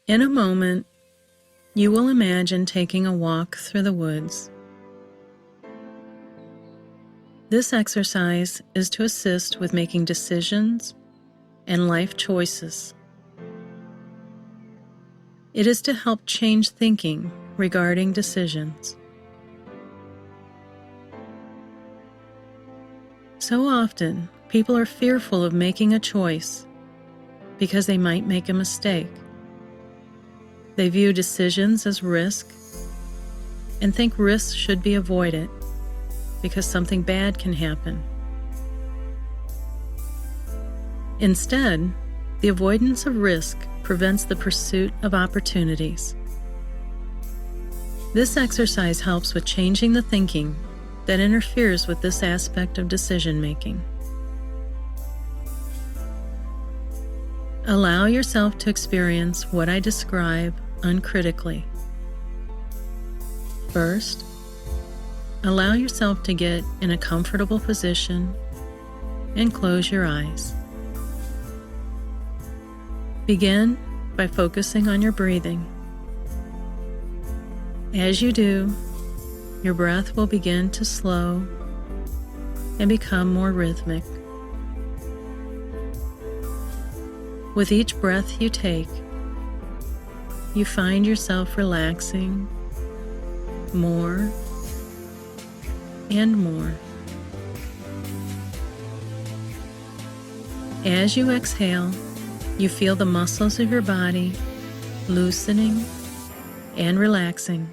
In a moment, you will imagine taking a walk through the woods. This exercise is to assist with making decisions and life choices. It is to help change thinking regarding decisions. So often, people are fearful of making a choice because they might make a mistake. They view decisions as risk and think risks should be avoided because something bad can happen. Instead, the avoidance of risk prevents the pursuit of opportunities. This exercise helps with changing the thinking that interferes with this aspect of decision-making. Allow yourself to experience what I describe uncritically. First, allow yourself to get in a comfortable position and close your eyes. Begin by focusing on your breathing. As you do, your breath will begin to slow and become more rhythmic. With each breath you take, you find yourself relaxing more and more. As you exhale, you feel the muscles of your body loosening and relaxing.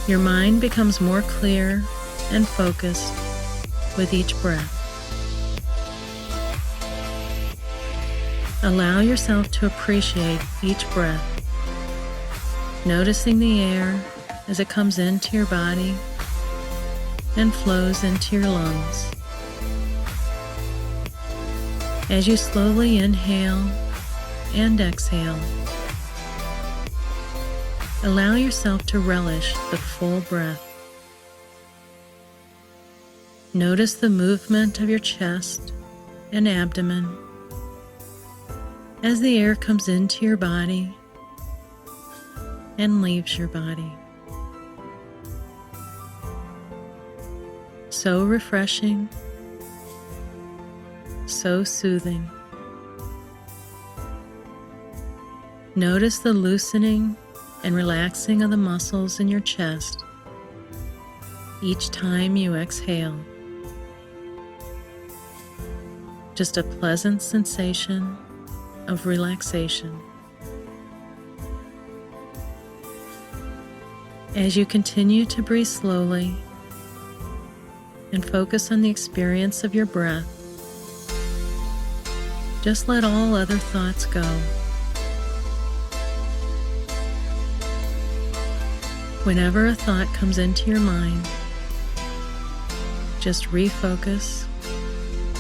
Your mind becomes more clear and focused with each breath. Allow yourself to appreciate each breath, noticing the air as it comes into your body and flows into your lungs. As you slowly inhale and exhale, allow yourself to relish the full breath. Notice the movement of your chest and abdomen as the air comes into your body and leaves your body. So refreshing, so soothing. Notice the loosening and relaxing of the muscles in your chest each time you exhale. Just a pleasant sensation of relaxation. As you continue to breathe slowly and focus on the experience of your breath, just let all other thoughts go. Whenever a thought comes into your mind, just refocus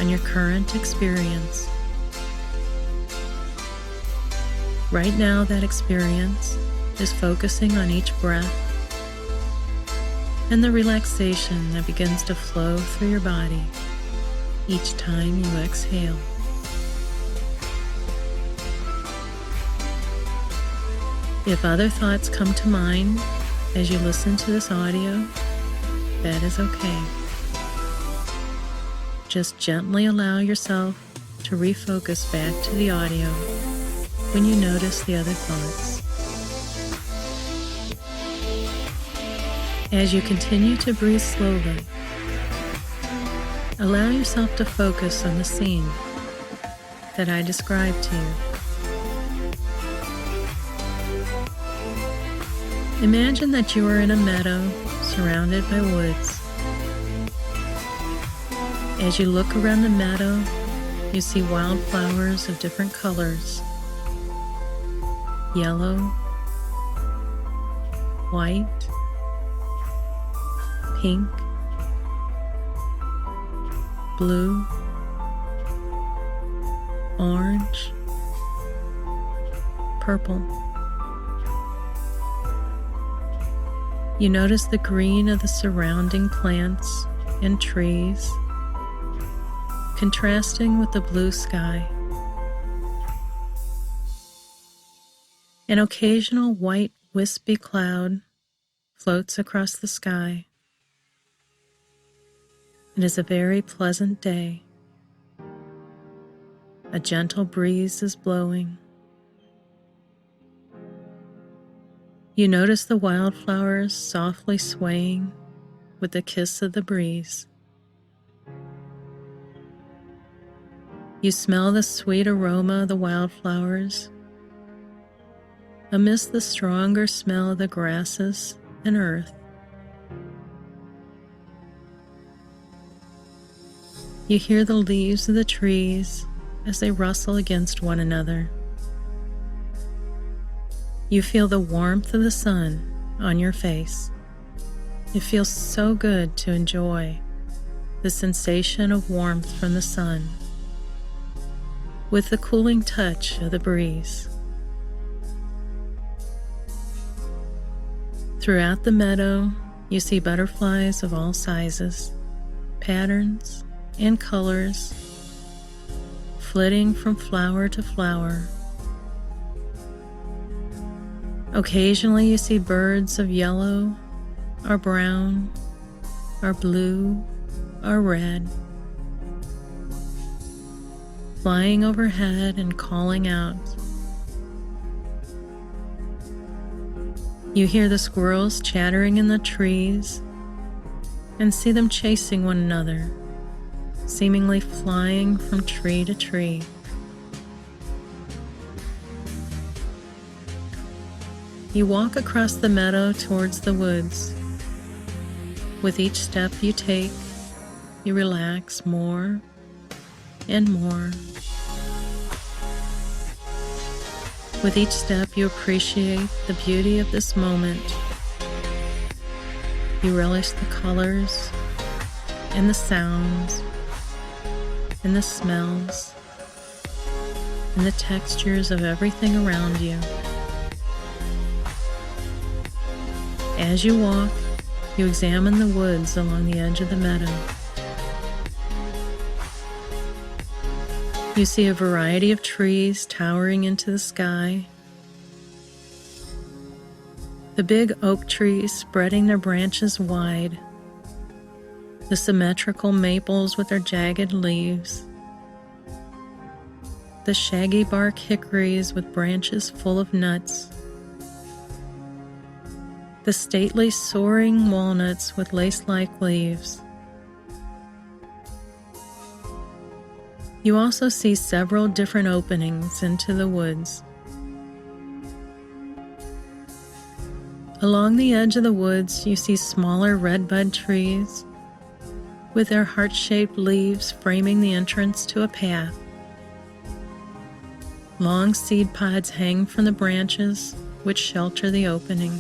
on your current experience. Right now, that experience is focusing on each breath and the relaxation that begins to flow through your body each time you exhale. If other thoughts come to mind as you listen to this audio, that is okay. Just gently allow yourself to refocus back to the audio when you notice the other thoughts. As you continue to breathe slowly, allow yourself to focus on the scene that I described to you. Imagine that you are in a meadow surrounded by woods. As you look around the meadow, you see wildflowers of different colors: yellow, white, pink, blue, orange, purple. You notice the green of the surrounding plants and trees, contrasting with the blue sky. An occasional white, wispy cloud floats across the sky. It is a very pleasant day. A gentle breeze is blowing. You notice the wildflowers softly swaying with the kiss of the breeze. You smell the sweet aroma of the wildflowers amidst the stronger smell of the grasses and earth. You hear the leaves of the trees as they rustle against one another. You feel the warmth of the sun on your face. It feels so good to enjoy the sensation of warmth from the sun with the cooling touch of the breeze. Throughout the meadow, you see butterflies of all sizes, patterns, and colors, flitting from flower to flower. Occasionally you see birds of yellow, or brown, or blue, or red, flying overhead and calling out. You hear the squirrels chattering in the trees and see them chasing one another, seemingly flying from tree to tree. You walk across the meadow towards the woods. With each step you take, you relax more and more. With each step, you appreciate the beauty of this moment. You relish the colors and the sounds and the smells and the textures of everything around you. As you walk, you examine the woods along the edge of the meadow. You see a variety of trees towering into the sky. The big oak trees spreading their branches wide. The symmetrical maples with their jagged leaves. The shaggy bark hickories with branches full of nuts. The stately soaring walnuts with lace-like leaves. You also see several different openings into the woods. Along the edge of the woods, you see smaller redbud trees with their heart-shaped leaves framing the entrance to a path. Long seed pods hang from the branches which shelter the opening.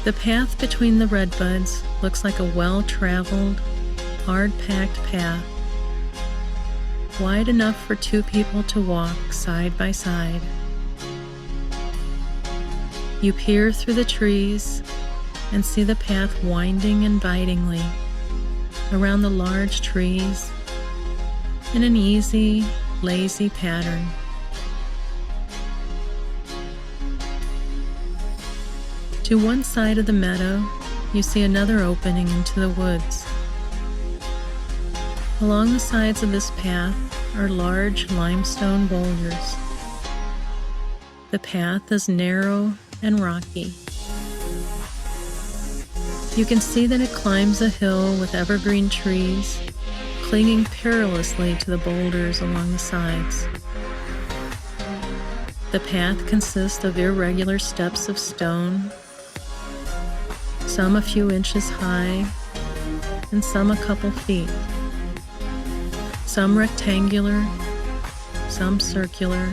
The path between the redbuds looks like a well-traveled, hard-packed path, wide enough for two people to walk side by side. You peer through the trees and see the path winding invitingly around the large trees in an easy, lazy pattern. To one side of the meadow, you see another opening into the woods. Along the sides of this path are large limestone boulders. The path is narrow and rocky. You can see that it climbs a hill with evergreen trees clinging perilously to the boulders along the sides. The path consists of irregular steps of stone, some a few inches high and some a couple feet. Some rectangular, some circular,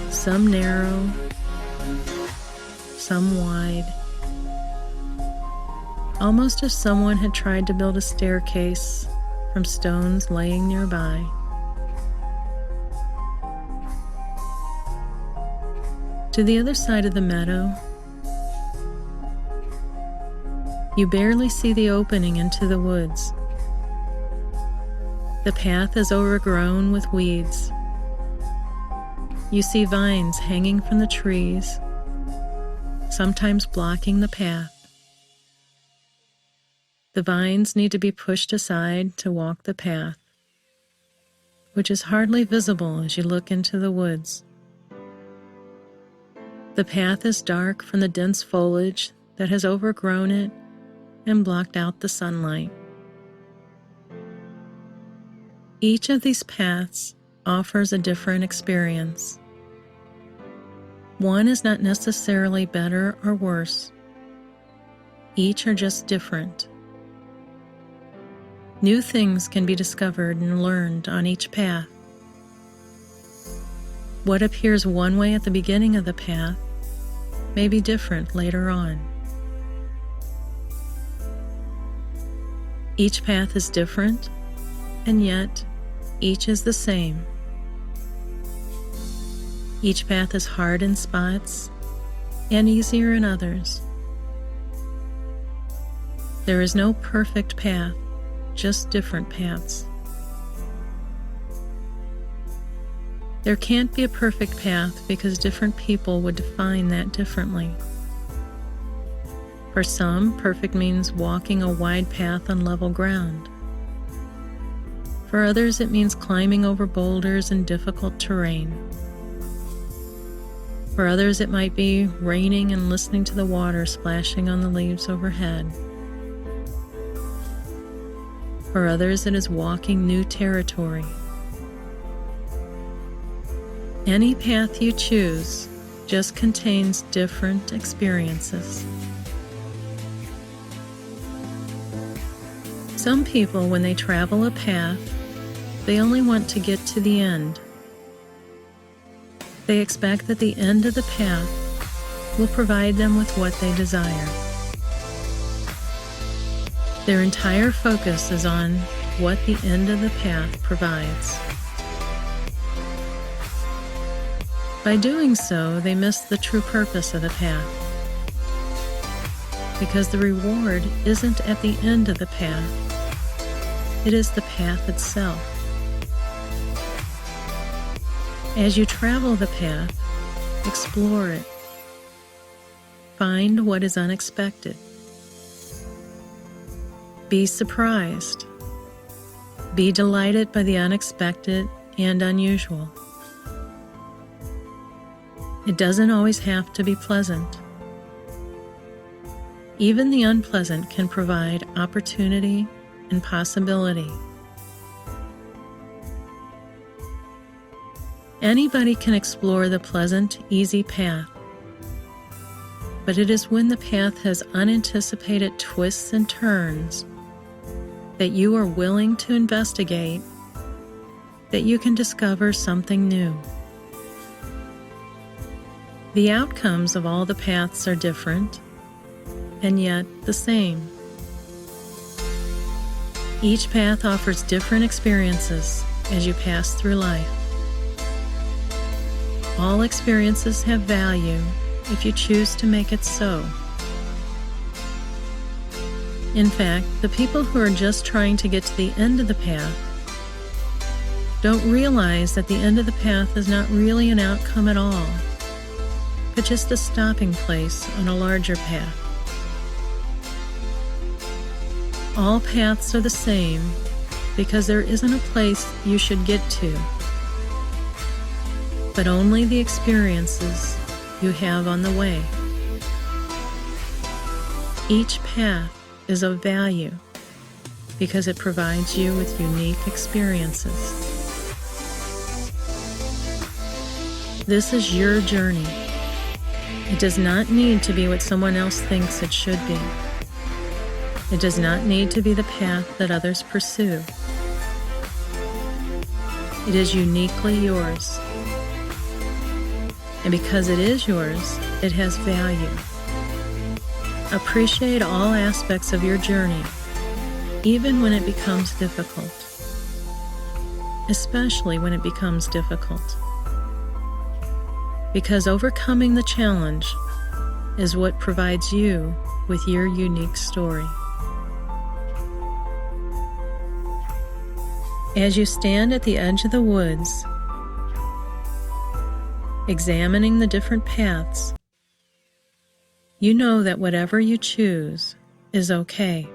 some narrow, some wide. Almost as someone had tried to build a staircase from stones laying nearby. To the other side of the meadow, you barely see the opening into the woods. The path is overgrown with weeds. you see vines hanging from the trees, sometimes blocking the path. The vines need to be pushed aside to walk the path, which is hardly visible as you look into the woods. The path is dark from the dense foliage that has overgrown it and blocked out the sunlight. Each of these paths offers a different experience. One is not necessarily better or worse. Each are just different. New things can be discovered and learned on each path. What appears one way at the beginning of the path may be different later on. Each path is different, and yet each is the same. Each path is hard in spots and easier in others. There is no perfect path, just different paths. There can't be a perfect path because different people would define that differently. For some, perfect means walking a wide path on level ground. For others, it means climbing over boulders and difficult terrain. For others, it might be raining and listening to the water splashing on the leaves overhead. For others, it is walking new territory. Any path you choose just contains different experiences. Some people, when they travel a path, they only want to get to the end. They expect that the end of the path will provide them with what they desire. Their entire focus is on what the end of the path provides. By doing so, they miss the true purpose of the path, because the reward isn't at the end of the path, it is the path itself. As you travel the path, explore it. Find what is unexpected. Be surprised. Be delighted by the unexpected and unusual. It doesn't always have to be pleasant. Even the unpleasant can provide opportunity and possibility. Anybody can explore the pleasant, easy path, but it is when the path has unanticipated twists and turns that you are willing to investigate that you can discover something new. The outcomes of all the paths are different, and yet the same. Each path offers different experiences as you pass through life. All experiences have value if you choose to make it so. In fact, the people who are just trying to get to the end of the path don't realize that the end of the path is not really an outcome at all, but just a stopping place on a larger path. All paths are the same because there isn't a place you should get to, but only the experiences you have on the way. Each path is of value because it provides you with unique experiences. This is your journey. It does not need to be what someone else thinks it should be. It does not need to be the path that others pursue. It is uniquely yours. And because it is yours, it has value. Appreciate all aspects of your journey, even when it becomes difficult. Especially when it becomes difficult. Because overcoming the challenge is what provides you with your unique story. As you stand at the edge of the woods, examining the different paths, you know that whatever you choose is okay.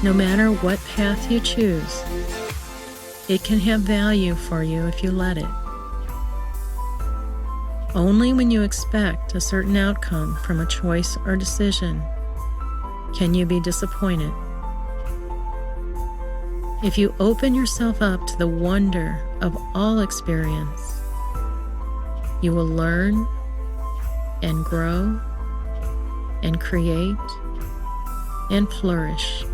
No matter what path you choose, it can have value for you if you let it. Only when you expect a certain outcome from a choice or decision can you be disappointed. If you open yourself up to the wonder of all experience, you will learn and grow and create and flourish.